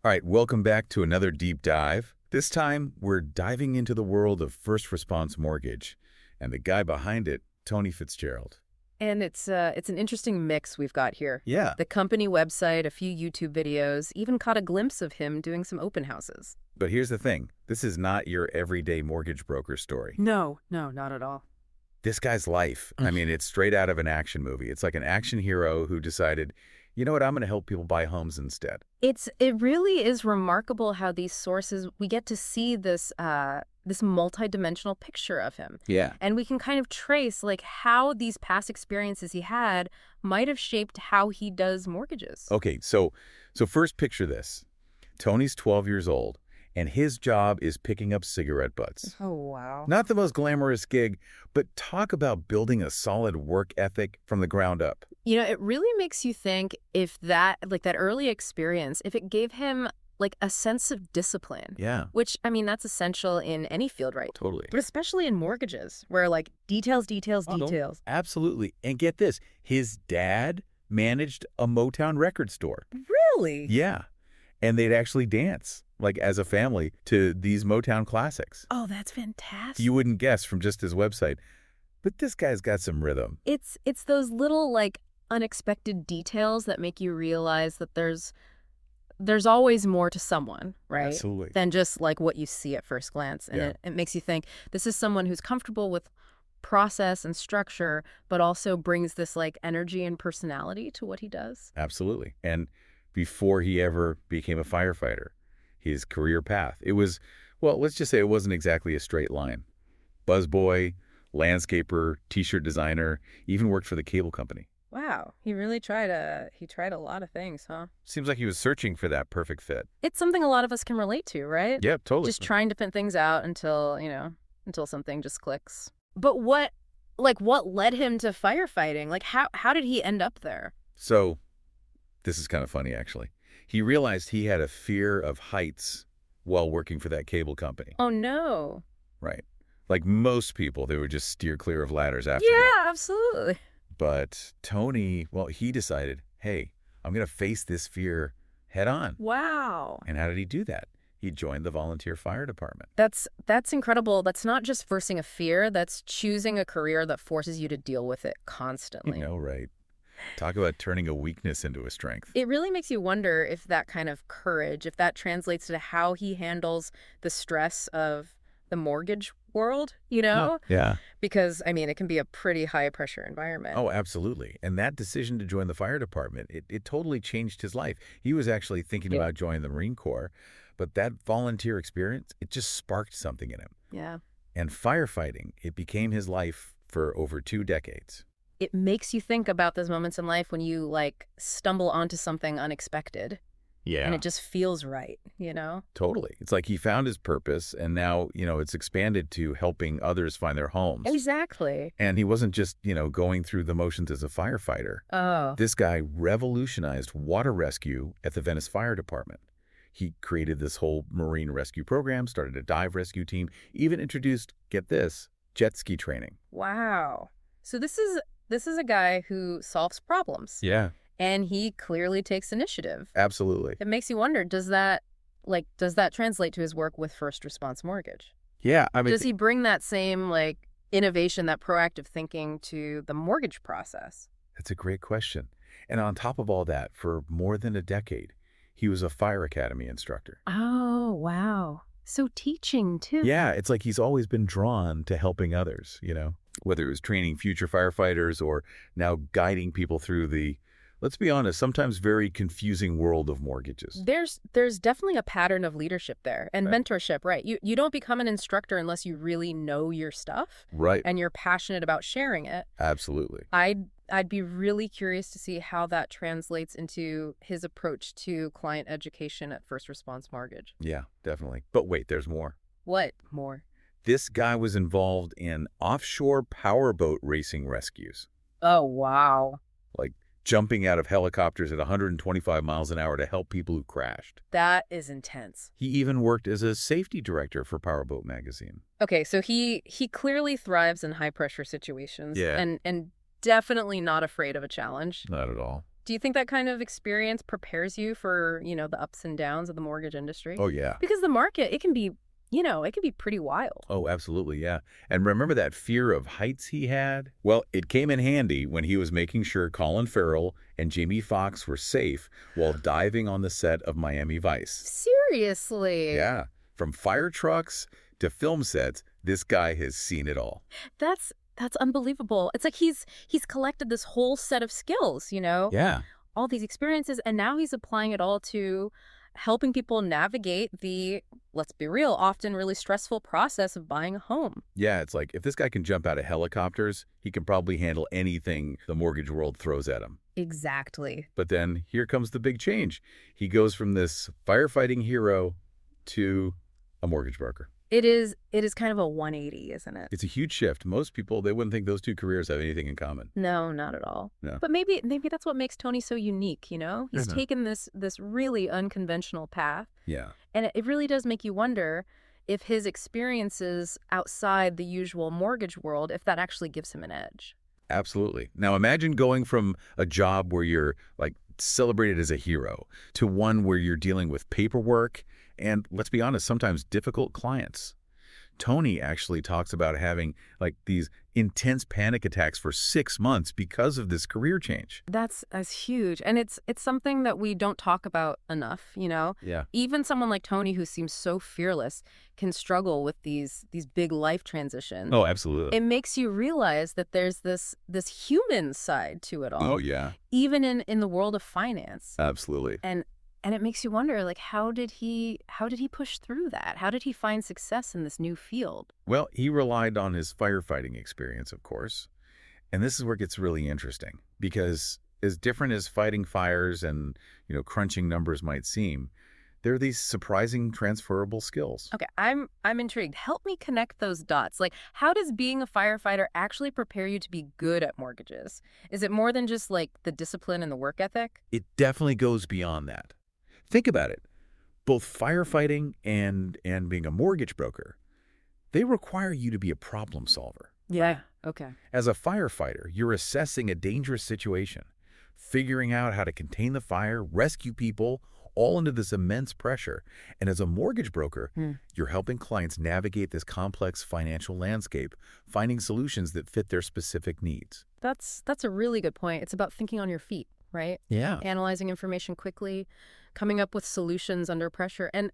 All right, welcome back to another deep dive. This time, we're diving into the world of first response mortgage, and the guy behind it, Tony Fitzgerald. And it's an interesting mix we've got here. Yeah, The company website, a few YouTube videos, even caught a glimpse of him doing some open houses. but here's the thing. This is not your everyday mortgage broker story. No, not at all. This guy's life, I mean, it's straight out of an action movie. It's like an action hero who decided, you know what, I'm going to help people buy homes instead. It really is remarkable how these sources, we get to see this this multidimensional picture of him. Yeah. And we can kind of trace like how these past experiences he had might have shaped how he does mortgages. Okay, so first picture this. Tony's 12 years old, and his job is picking up cigarette butts. Oh, wow. Not the most glamorous gig, but talk about building a solid work ethic from the ground up. You know, it really makes you think if that, like that early experience, if it gave him like a sense of discipline, Yeah, which, I mean, that's essential in any field, right? totally. But especially in mortgages, where like details. Absolutely. And get this, his dad managed a Motown record store. Really? Yeah. And they'd actually dance, like as a family, to these Motown classics. Oh, that's fantastic. You wouldn't guess from just his website. But this guy's got some rhythm. It's those little like unexpected details that make you realize that there's always more to someone, right? Absolutely. Than just like what you see at first glance. And Yeah. it makes you think this is someone who's comfortable with process and structure, but also brings this like energy and personality to what he does. Absolutely. And before he ever became a firefighter, his career path, it was, well, let's just say it wasn't exactly a straight line. Buzzboy, landscaper, t-shirt designer, even worked for the cable company. Wow, he really tried a lot of things, huh? Seems like he was searching for that perfect fit. It's something a lot of us can relate to, right? Yep, totally. Just trying different things out until something just clicks. But what led him to firefighting? Like how did he end up there? So, this is kind of funny, actually. He realized he had a fear of heights while working for that cable company. Oh no. Right. Like most people, they would just steer clear of ladders after Yeah, that. absolutely. But Tony, well, he decided, hey, I'm going to face this fear head on. Wow. And how did he do that? He joined the volunteer fire department. That's incredible. That's not just versing a fear, that's choosing a career that forces you to deal with it constantly. Right. Talk about turning a weakness into a strength. It really makes you wonder if that kind of courage, if that translates to how he handles the stress of the mortgage world, Yeah. Because, I mean, it can be a pretty high-pressure environment. Oh, absolutely. And that decision to join the fire department, it totally changed his life. He was actually thinking Yeah. about joining the Marine Corps, but that volunteer experience, it just sparked something in him. Yeah. And firefighting, it became his life for over 2 decades. It makes you think about those moments in life when you, like, stumble onto something unexpected. Yeah. And it just feels right, Totally. It's like he found his purpose, and now, it's expanded to helping others find their homes. Exactly. And he wasn't just, going through the motions as a firefighter. Oh. This guy revolutionized water rescue at the Venice Fire Department. He created this whole marine rescue program, started a dive rescue team, even introduced, get this, jet ski training. Wow. So this is a guy who solves problems. Yeah, And he clearly takes initiative. absolutely. It makes you wonder, does that translate to his work with First Response Mortgage? Yeah, I mean, Does he bring that same, like, innovation, that proactive thinking to the mortgage process? that's a great question. And on top of all that, for more than a decade, he was a fire academy instructor. Oh, wow. So teaching, too. Yeah, it's like he's always been drawn to helping others, whether it was training future firefighters or now guiding people through the, let's be honest, sometimes very confusing world of mortgages. There's definitely a pattern of leadership there and Right. mentorship, right? You don't become an instructor unless you really know your stuff Right. and you're passionate about sharing it. Absolutely. I'd be really curious to see how that translates into his approach to client education at First Response Mortgage. Yeah, definitely. But wait, there's more. What more? This guy was involved in offshore powerboat racing rescues, Oh, wow. like jumping out of helicopters at 125 miles an hour to help people who crashed. That is intense. He even worked as a safety director for Powerboat magazine. Okay, so he clearly thrives in high pressure situations. Yeah. And definitely not afraid of a challenge. Not at all. Do you think that kind of experience prepares you for, the ups and downs of the mortgage industry? Oh, yeah. Because the market, it can be, it can be pretty wild. Oh, absolutely, yeah. And remember that fear of heights he had? Well, it came in handy when he was making sure Colin Farrell and Jamie Foxx were safe while diving on the set of Miami Vice. Seriously. Yeah, from fire trucks to film sets, this guy has seen it all. That's unbelievable. It's like he's collected this whole set of skills, Yeah. all these experiences, and now he's applying it all to helping people navigate the, let's be real, often really stressful process of buying a home. Yeah, it's like if this guy can jump out of helicopters, he can probably handle anything the mortgage world throws at him. Exactly. But then here comes the big change. He goes from this firefighting hero to a mortgage broker. It is kind of a 180, isn't it? It's a huge shift. Most people, they wouldn't think those two careers have anything in common. No, not at all. No. But maybe that's what makes Tony so unique, He's Mhm. taken this really unconventional path, Yeah, and it really does make you wonder if his experiences outside the usual mortgage world, if that actually gives him an edge. absolutely. Now imagine going from a job where you're like celebrated as a hero to one where you're dealing with paperwork and, let's be honest, sometimes difficult clients. Tony actually talks about having like these intense panic attacks for 6 months because of this career change. That's huge, and it's something that we don't talk about enough. Yeah. Even someone like Tony, who seems so fearless, can struggle with these big life transitions. Oh, absolutely. It makes you realize that there's this human side to it all, Oh, yeah. even in the world of finance. Absolutely. And it makes you wonder, like, how did he push through that? How did he find success in this new field? Well, he relied on his firefighting experience, of course. And this is where it gets really interesting because as different as fighting fires and, crunching numbers might seem, there are these surprising transferable skills. Okay, I'm intrigued. Help me connect those dots. Like, how does being a firefighter actually prepare you to be good at mortgages? Is it more than just like the discipline and the work ethic? It definitely goes beyond that. Think about it. Both firefighting and being a mortgage broker, they require you to be a problem solver. Yeah. Okay. As a firefighter, you're assessing a dangerous situation, figuring out how to contain the fire, rescue people, all under this immense pressure. And as a mortgage broker, you're helping clients navigate this complex financial landscape, finding solutions that fit their specific needs. That's a really good point. It's about thinking on your feet, right? Yeah. Analyzing information quickly, coming up with solutions under pressure. And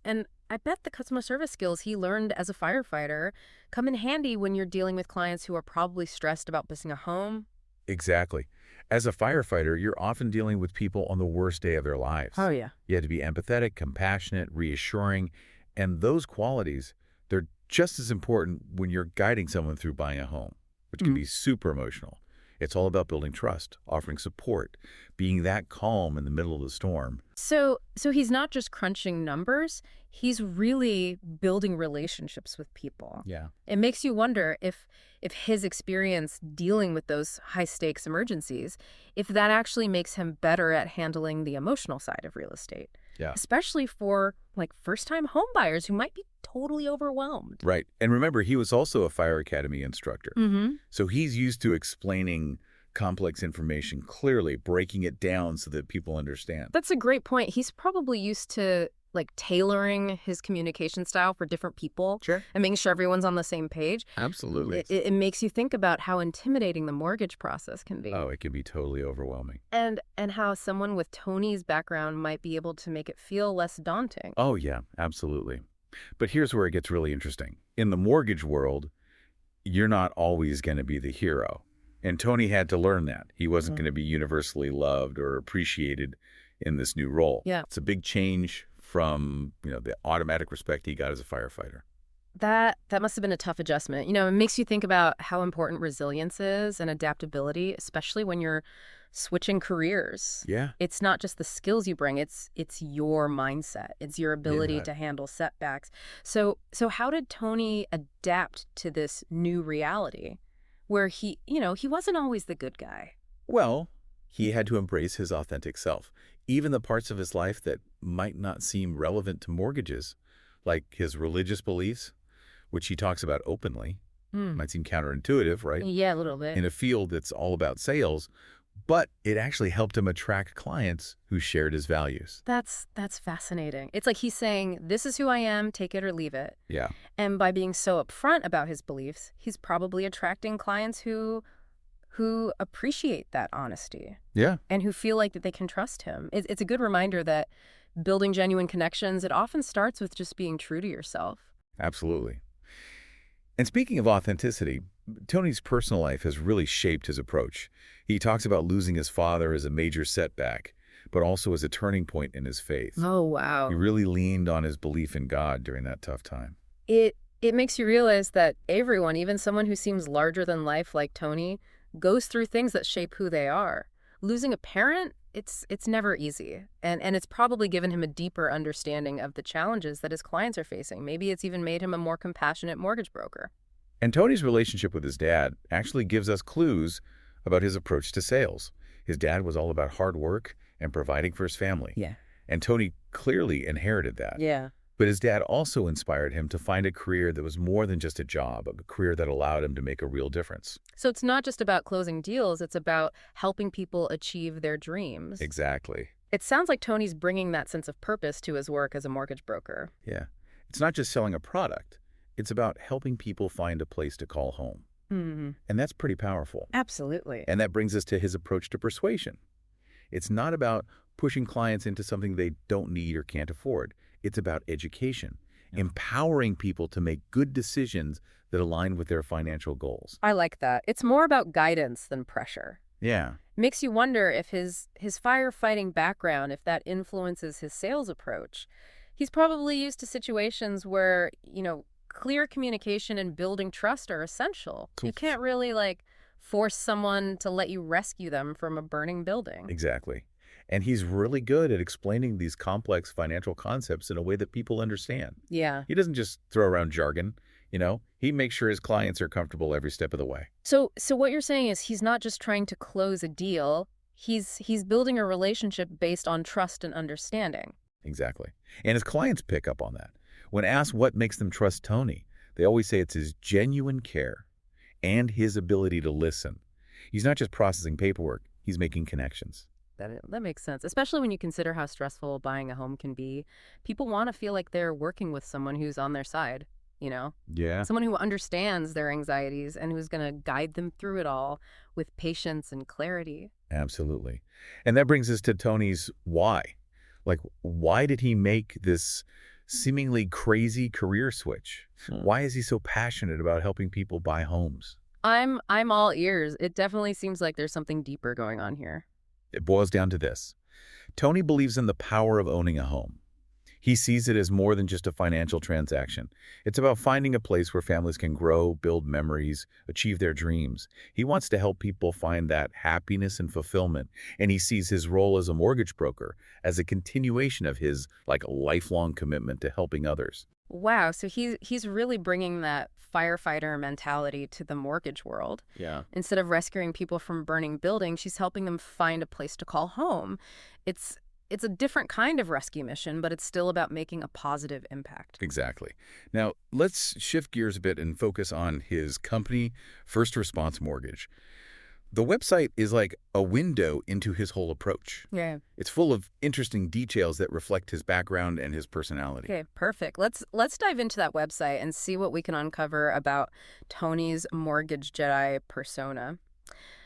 I bet the customer service skills he learned as a firefighter come in handy when you're dealing with clients who are probably stressed about missing a home. Exactly. As a firefighter, you're often dealing with people on the worst day of their lives. Oh, yeah. You have to be empathetic, compassionate, reassuring, and those qualities, they're just as important when you're guiding someone through buying a home, which can be super emotional. It's all about building trust, offering support, being that calm in the middle of the storm. So he's not just crunching numbers, he's really building relationships with people. Yeah. It makes you wonder if his experience dealing with those high-stakes emergencies, if that actually makes him better at handling the emotional side of real estate. Yeah. Especially for, like, first-time home buyers who might be totally overwhelmed. Right. And remember, he was also a fire academy instructor. Mm-hmm. So he's used to explaining complex information clearly, breaking it down so that people understand. That's a great point. He's probably used to, like, tailoring his communication style for different people. Sure. And making sure everyone's on the same page. Absolutely. It makes you think about how intimidating the mortgage process can be. Oh, it can be totally overwhelming. And how someone with Tony's background might be able to make it feel less daunting. Oh, yeah, absolutely. But here's where it gets really interesting. In the mortgage world, you're not always going to be the hero. And Tony had to learn that. He wasn't going to be universally loved or appreciated in this new role. Yeah. It's a big change from, the automatic respect he got as a firefighter. That must have been a tough adjustment. It makes you think about how important resilience is and adaptability, especially when you're switching careers. Yeah. It's not just the skills you bring, it's your mindset. It's your ability Yeah. to handle setbacks. So how did Tony adapt to this new reality where he wasn't always the good guy? Well, he had to embrace his authentic self, even the parts of his life that might not seem relevant to mortgages, like his religious beliefs, which he talks about openly. Might seem counterintuitive, right? Yeah, a little bit. In a field that's all about sales, but it actually helped him attract clients who shared his values. That's fascinating. It's like he's saying, this is who I am, take it or leave it. Yeah, And by being so upfront about his beliefs, he's probably attracting clients who appreciate that honesty yeah, and who feel like that they can trust him. It's a good reminder that building genuine connections, it often starts with just being true to yourself. absolutely. And speaking of authenticity, Tony's personal life has really shaped his approach. He talks about losing his father as a major setback, but also as a turning point in his faith. Oh, He wow. really leaned on his belief in God during that tough time. It makes you realize that everyone, even someone who seems larger than life like Tony, goes through things that shape who they are. Losing a parent, it's never easy. And it's probably given him a deeper understanding of the challenges that his clients are facing. Maybe it's even made him a more compassionate mortgage broker. And Tony's relationship with his dad actually gives us clues about his approach to sales. His dad was all about hard work and providing for his family. Yeah. And Tony clearly inherited that. Yeah. But his dad also inspired him to find a career that was more than just a job, a career that allowed him to make a real difference. So it's not just about closing deals, it's about helping people achieve their dreams. Exactly. It sounds like Tony's bringing that sense of purpose to his work as a mortgage broker. Yeah. It's not just selling a product. It's about helping people find a place to call home. Hmm. And that's pretty powerful. Absolutely. And that brings us to his approach to persuasion. It's not about pushing clients into something they don't need or can't afford. It's about education, empowering people to make good decisions that align with their financial goals. I like that. It's more about guidance than pressure. Yeah, Makes you wonder if his firefighting background, if that influences his sales approach. He's probably used to situations where, clear communication and building trust are essential. You can't really, force someone to let you rescue them from a burning building. exactly. And he's really good at explaining these complex financial concepts in a way that people understand. Yeah. He doesn't just throw around jargon, He makes sure his clients are comfortable every step of the way. So what you're saying is he's not just trying to close a deal. He's building a relationship based on trust and understanding. Exactly. And his clients pick up on that. When asked what makes them trust Tony, they always say it's his genuine care and his ability to listen. He's not just processing paperwork, he's making connections. That makes sense, especially when you consider how stressful buying a home can be. People want to feel like they're working with someone who's on their side, Yeah, someone who understands their anxieties and who's going to guide them through it all with patience and clarity. absolutely. And that brings us to Tony's why. Why did he make this seemingly crazy career switch? Why is he so passionate about helping people buy homes? I'm all ears. It definitely seems like there's something deeper going on here. It boils down to this. Tony believes in the power of owning a home. He sees it as more than just a financial transaction. It's about finding a place where families can grow, build memories, achieve their dreams. He wants to help people find that happiness and fulfillment, and he sees his role as a mortgage broker as a continuation of his lifelong commitment to helping others. Wow, so he's really bringing that firefighter mentality to the mortgage world. Yeah. Instead of rescuing people from burning buildings, she's helping them find a place to call home. It's a different kind of rescue mission, but it's still about making a positive impact. Exactly. Now, let's shift gears a bit and focus on his company, First Response Mortgage. The website is like a window into his whole approach. Yeah. It's full of interesting details that reflect his background and his personality. Okay, perfect. Let's dive into that website and see what we can uncover about Tony's mortgage Jedi persona.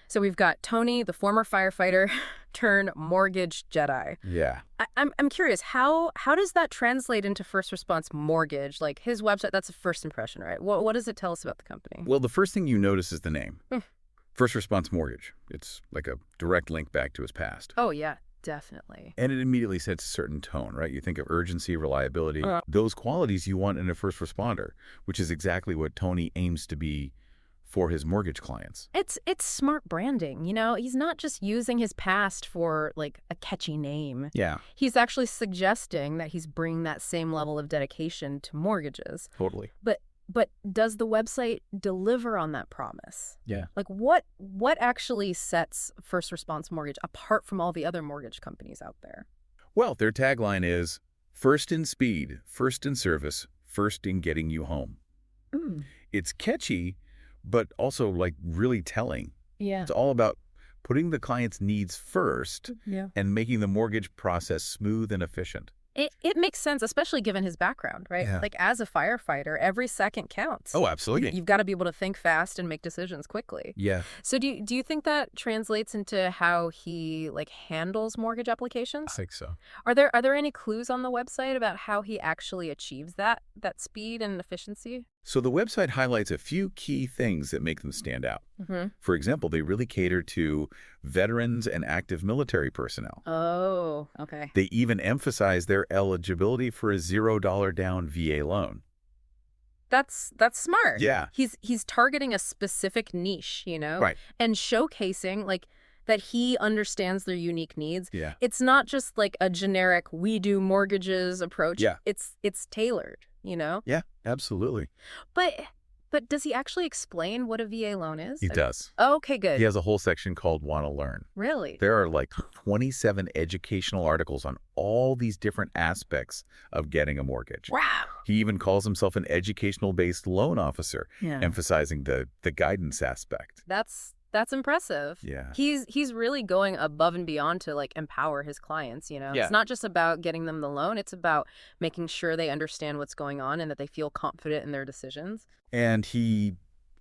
So we've got Tony, the former firefighter, turned mortgage Jedi. Yeah. I'm curious, how does that translate into First Response Mortgage? Like his website, that's a first impression, right? What does it tell us about the company? Well, the first thing you notice is the name. First Response Mortgage. It's like a direct link back to his past. Oh, yeah, definitely. And it immediately sets a certain tone, right? You think of urgency, reliability, those qualities you want in a first responder, which is exactly what Tony aims to be for his mortgage clients. It's smart branding, He's not just using his past for a catchy name. Yeah, He's actually suggesting that he's bringing that same level of dedication to mortgages. totally. But does the website deliver on that promise? Yeah. What actually sets First Response Mortgage apart from all the other mortgage companies out there? Well, their tagline is first in speed, first in service, first in getting you home. It's catchy, but also really telling. Yeah. It's all about putting the client's needs first Yeah. and making the mortgage process smooth and efficient. It makes sense, especially given his background, right? Yeah. Like, as a firefighter, every second counts. Oh, absolutely. You've got to be able to think fast and make decisions quickly. Yeah. So do you think that translates into how he, like, handles mortgage I applications? think so. Are there any clues on the website about how he actually achieves that speed and efficiency? So the website highlights a few key things that make them stand out. Mm-hmm. For example, they really cater to veterans and active military personnel. Oh, okay. They even emphasize their eligibility for a $0 down VA loan. That's smart. Yeah. He's targeting a specific niche, Right. and showcasing, like, that he understands their unique needs. Yeah. It's not just like a generic "we do mortgages" approach. Yeah. It's tailored, Yeah, absolutely. But does he actually explain what a VA loan is? He does. Oh, okay, good. He has a whole section called Want to Learn. Really? There are like 27 educational articles on all these different aspects of getting a mortgage. Wow. He even calls himself an educational-based loan officer, Yeah. emphasizing the guidance aspect. That's impressive. Yeah. He's really going above and beyond to, like, empower his clients, Yeah. It's not just about getting them the loan, it's about making sure they understand what's going on and that they feel confident in their decisions. And he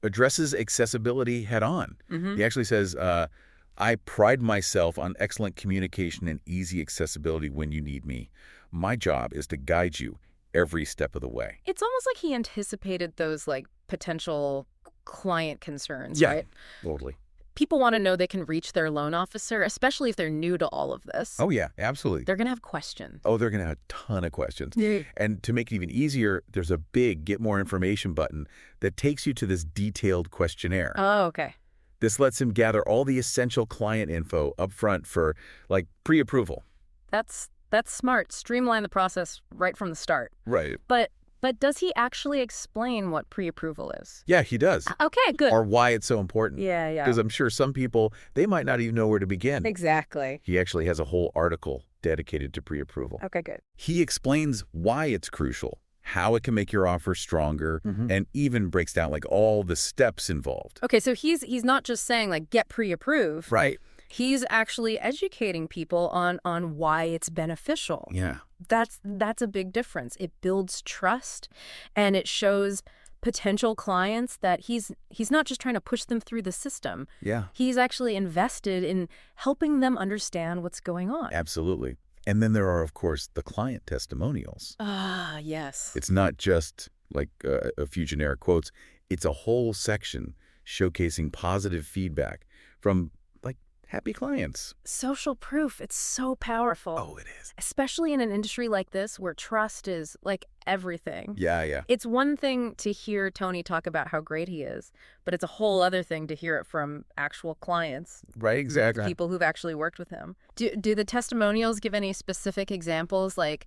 addresses accessibility head on. Mm-hmm. He actually says, I pride myself on excellent communication and easy accessibility when you need me. My job is to guide you every step of the way. It's almost like he anticipated those, like, potential client concerns, Yeah. right? Totally. People want to know they can reach their loan officer, especially if they're new to all of this. Oh, yeah, absolutely. They're going to have questions. Oh, they're going to have a ton of questions. Yeah. And to make it even easier, there's a big Get More Information button that takes you to this detailed questionnaire. Oh, okay. This lets him gather all the essential client info up front for, like, pre-approval. That's smart. Streamline the process right from the start. Right. But does he actually explain what pre-approval is? Yeah, he does. Okay, good. Or why it's so important. Yeah. Because I'm sure some people, they might not even know where to begin. Exactly. He actually has a whole article dedicated to pre-approval. Okay, good. He explains why it's crucial, how it can make your offer stronger, and even breaks down like all the steps involved. Okay, so he's not just saying, like, get pre-approved. Right. He's actually educating people on why it's beneficial. Yeah. That's a big difference. It builds trust, and it shows potential clients that he's not just trying to push them through the system. Yeah. He's actually invested in helping them understand what's going on. Absolutely. And then there are, of course, the client testimonials. Ah, yes. It's not just like a few generic quotes. It's a whole section showcasing positive feedback from like happy clients. Social proof, it's so powerful. Oh, it is. Especially in an industry like this where trust is like everything. Yeah. It's one thing to hear Tony talk about how great he is, but it's a whole other thing to hear it from actual clients, Right, exactly. people who've actually worked with him. Do the testimonials give any specific examples, like,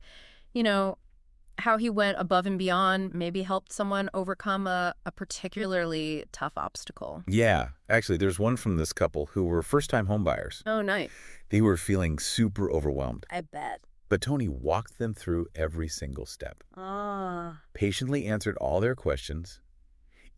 how he went above and beyond, maybe helped someone overcome a particularly tough obstacle? Yeah. Actually, there's one from this couple who were first-time homebuyers. Oh, nice. They were feeling super overwhelmed, I bet. but Tony walked them through every single step, Ah. patiently answered all their questions,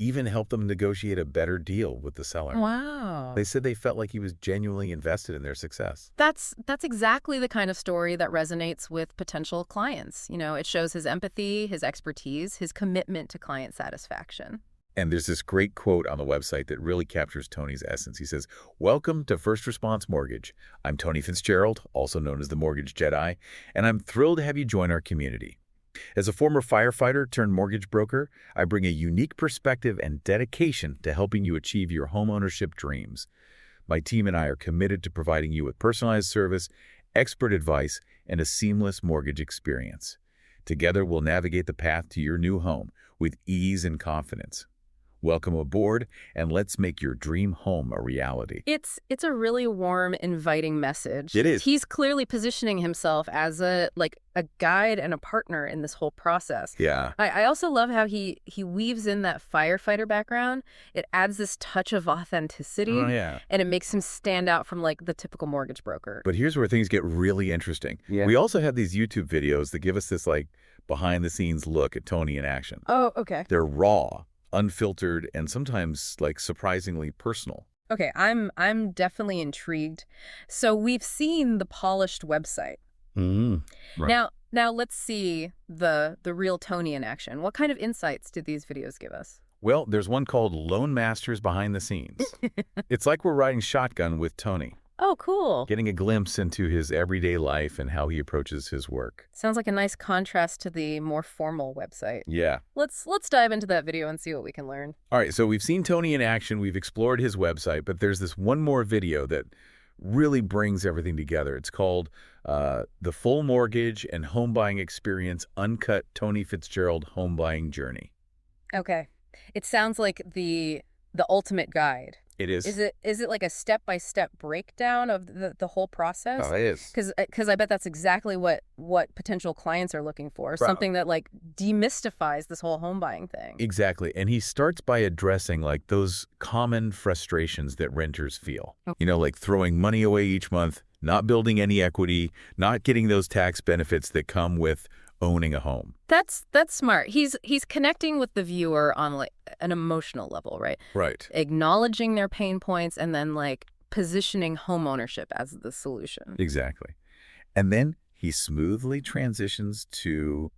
even helped them negotiate a better deal with the seller. Wow. They said they felt like he was genuinely invested in their success. That's exactly the kind of story that resonates with potential clients. It shows his empathy, his expertise, his commitment to client satisfaction. And there's this great quote on the website that really captures Tony's essence. He says, "Welcome to First Response Mortgage. I'm Tony Fitzgerald, also known as the Mortgage Jedi, and I'm thrilled to have you join our community. As a former firefighter turned mortgage broker, I bring a unique perspective and dedication to helping you achieve your homeownership dreams. My team and I are committed to providing you with personalized service, expert advice, and a seamless mortgage experience. Together, we'll navigate the path to your new home with ease and confidence. Welcome aboard, and let's make your dream home a reality." It's a really warm, inviting message. It is. He's clearly positioning himself as a guide and a partner in this whole process. Yeah. I also love how he weaves in that firefighter background. It adds this touch of authenticity. Oh, yeah. And it makes him stand out from, like, the typical mortgage broker. But here's where things get really interesting. Yeah. We also have these YouTube videos that give us this like behind-the-scenes look at Tony in action. Oh, okay. They're raw, unfiltered, and sometimes like surprisingly personal. Okay, I'm definitely intrigued. So we've seen the polished website. Mm, right. Now let's see the real Tony in action. What kind of insights do these videos give us? Well, there's one called Lone Masters Behind the Scenes. It's like we're riding shotgun with Tony, Oh, cool. getting a glimpse into his everyday life and how he approaches his work. Sounds like a nice contrast to the more formal website. Yeah. Let's dive into that video and see what we can learn. All right, so we've seen Tony in action, we've explored his website, but there's this one more video that really brings everything together. It's called The Full Mortgage and Home Buying Experience Uncut Tony Fitzgerald Home Buying Journey. Okay. It sounds like the ultimate guide. It is. Is it like a step-by-step breakdown of the whole process? Oh, it is. Because I bet that's exactly what potential clients are looking for. Right. Something that like demystifies this whole home buying thing. Exactly. And he starts by addressing like those common frustrations that renters feel. Okay. You know, like throwing money away each month, not building any equity, not getting those tax benefits that come with owning a home. That's smart. He's connecting with the viewer on like an emotional level, right? Right. Acknowledging their pain points and then like positioning home ownership as the solution. Exactly. And then he smoothly transitions to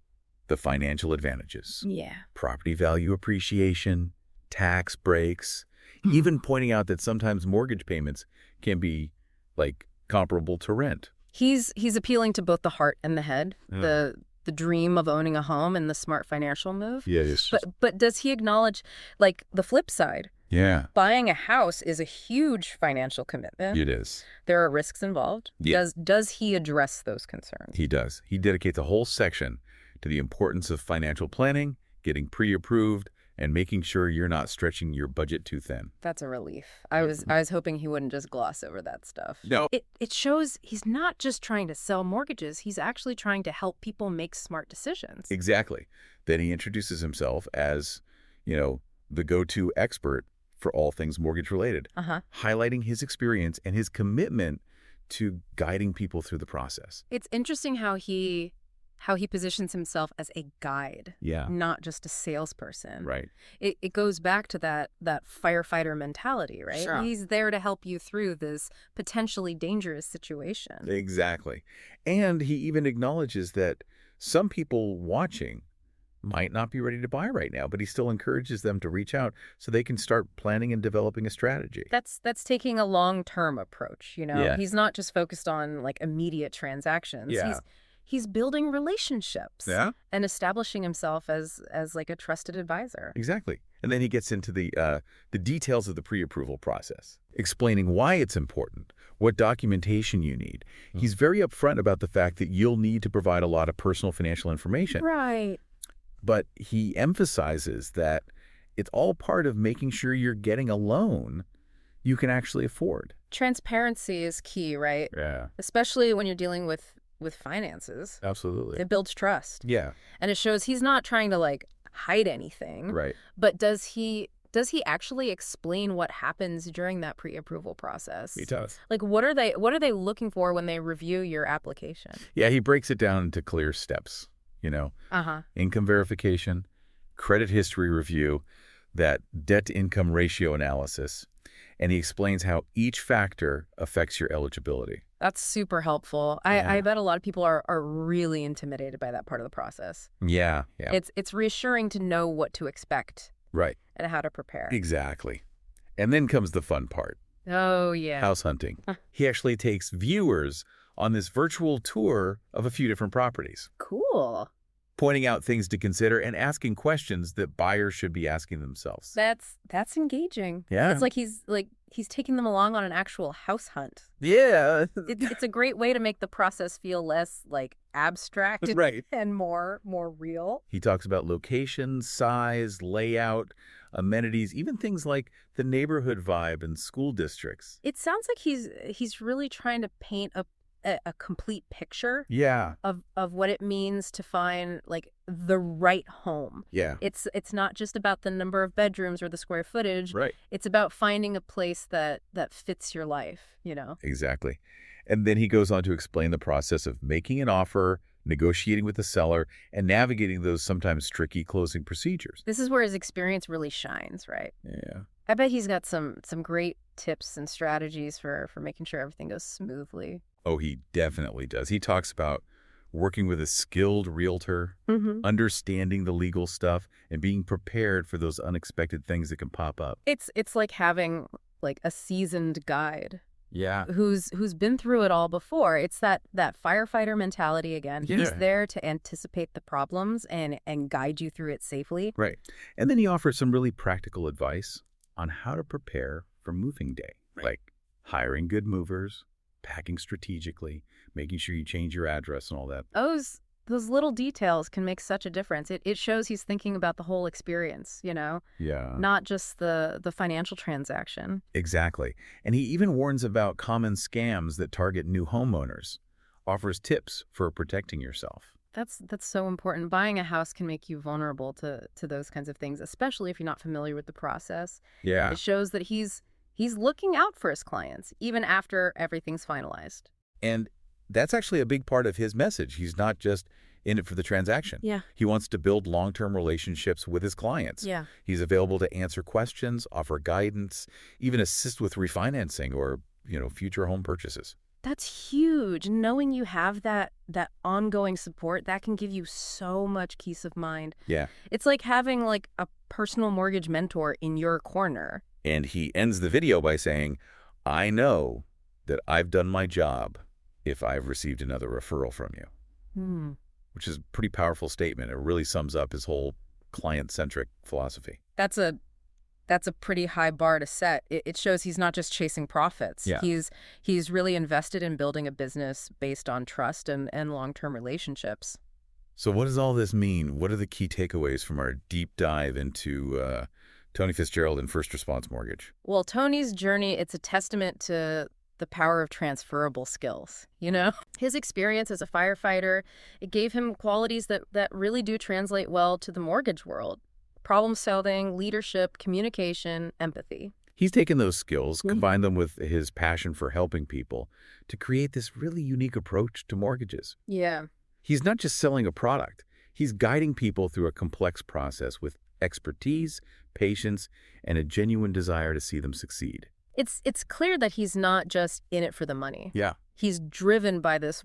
the financial advantages. Yeah. Property value appreciation, tax breaks, even pointing out that sometimes mortgage payments can be like comparable to rent. He's appealing to both the heart and the head, Yeah. the dream of owning a home and the smart financial move. Yes. But does he acknowledge like the flip side? Yeah, Buying a house is a huge financial commitment. it is. There are risks involved. Yeah. Does he address those concerns? He does. He dedicates a whole section to the importance of financial planning, getting pre-approved, and making sure you're not stretching your budget too thin. That's a relief. I was hoping he wouldn't just gloss over that stuff. No. It shows he's not just trying to sell mortgages, he's actually trying to help people make smart decisions. Exactly. Then he introduces himself as, the go-to expert for all things mortgage related, highlighting his experience and his commitment to guiding people through the process. It's interesting how he positions himself as a guide, Yeah. not just a salesperson. Right. It goes back to that firefighter mentality, right? Sure. He's there to help you through this potentially dangerous situation. Exactly. And he even acknowledges that some people watching might not be ready to buy right now, but he still encourages them to reach out so they can start planning and developing a strategy. That's taking a long-term approach, Yeah. He's not just focused on like immediate transactions. Yeah. He's building relationships. Yeah. And establishing himself as like a trusted advisor. Exactly. And then he gets into the details of the pre-approval process, explaining why it's important, what documentation you need. He's very upfront about the fact that you'll need to provide a lot of personal financial information. Right. But he emphasizes that it's all part of making sure you're getting a loan you can actually afford. Transparency is key, right? Yeah. Especially when you're dealing with finances. Absolutely. It builds trust. Yeah. And it shows he's not trying to like hide anything. Right. But does he actually explain what happens during that pre-approval process? He does. Like what are they looking for when they review your application? Yeah, he breaks it down into clear steps, income verification, credit history review, that debt-to-income ratio analysis, and he explains how each factor affects your eligibility. That's super helpful. Yeah. I bet a lot of people are really intimidated by that part of the process. Yeah. It's reassuring to know what to expect. Right. And how to prepare. Exactly. And then comes the fun part. Oh, yeah. House hunting. He actually takes viewers on this virtual tour of a few different properties, Cool. pointing out things to consider and asking questions that buyers should be asking themselves. That's engaging. Yeah. It's like he's taking them along on an actual house hunt. Yeah. It's a great way to make the process feel less like abstract Right. and more real. He talks about location, size, layout, amenities, even things like the neighborhood vibe and school districts. It sounds like he's really trying to paint a complete picture Yeah. of what it means to find like the right home. Yeah. It's not just about the number of bedrooms or the square footage. Right. It's about finding a place that fits your life, Exactly. And then he goes on to explain the process of making an offer, negotiating with the seller, and navigating those sometimes tricky closing procedures. This is where his experience really shines, right? Yeah. I bet he's got some great tips and strategies for making sure everything goes smoothly. Oh, he definitely does. He talks about working with a skilled realtor, Hmm. understanding the legal stuff, and being prepared for those unexpected things that can pop up. It's like having like a seasoned guide Yeah. who's been through it all before. It's that firefighter mentality again. He's Yeah. there to anticipate the problems and guide you through it safely. Right. And then he offers some really practical advice on how to prepare for moving day, like hiring good movers, packing strategically, making sure you change your address and all that. Those little details can make such a difference. It shows he's thinking about the whole experience, Yeah, not just the financial transaction. exactly. And he even warns about common scams that target new homeowners, offers tips for protecting yourself. That's so important. Buying a house can make you vulnerable to those kinds of things, especially if you're not familiar with the process. Yeah. It shows that he's looking out for his clients even after everything's finalized. And that's actually a big part of his message. He's not just in it for the transaction. Yeah. He wants to build long-term relationships with his clients. Yeah. He's available to answer questions, offer guidance, even assist with refinancing or, future home purchases. That's huge. Knowing you have that ongoing support, that can give you so much peace of mind. Yeah. It's like having like a personal mortgage mentor in your corner. And he ends the video by saying, I know that I've done my job if I've received another referral from you, Hmm. which is a pretty powerful statement. It really sums up his whole client-centric philosophy. That's a pretty high bar to set. It shows he's not just chasing profits. Yeah. He's really invested in building a business based on trust and long-term relationships. So what does all this mean? What are the key takeaways from our deep dive into Tony Fitzgerald and First Response Mortgage? Well, Tony's journey, it's a testament to the power of transferable skills, His experience as a firefighter, it gave him qualities that really do translate well to the mortgage world. Problem solving, leadership, communication, empathy. He's taken those skills, combined them with his passion for helping people to create this really unique approach to mortgages. Yeah. He's not just selling a product. He's guiding people through a complex process with expertise, patience, and a genuine desire to see them succeed. It's clear that he's not just in it for the money. Yeah. He's driven by this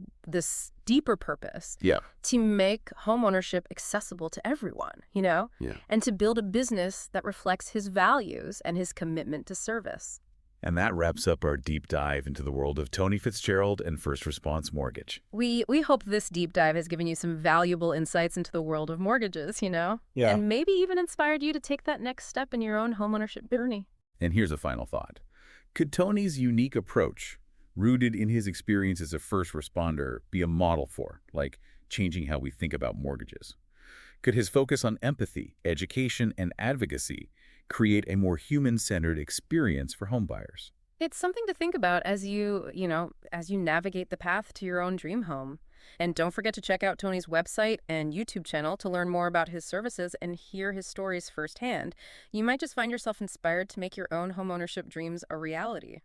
deeper purpose Yeah. to make homeownership accessible to everyone, Yeah. and to build a business that reflects his values and his commitment to service. And that wraps up our deep dive into the world of Tony Fitzgerald and First Response Mortgage. We hope this deep dive has given you some valuable insights into the world of mortgages, Yeah. and maybe even inspired you to take that next step in your own homeownership journey. And here's a final thought. Could Tony's unique approach, rooted in his experience as a first responder, be a model for, like, changing how we think about mortgages? Could his focus on empathy, education, and advocacy create a more human-centered experience for homebuyers? It's something to think about as you navigate the path to your own dream home. And don't forget to check out Tony's website and YouTube channel to learn more about his services and hear his stories firsthand. You might just find yourself inspired to make your own homeownership dreams a reality.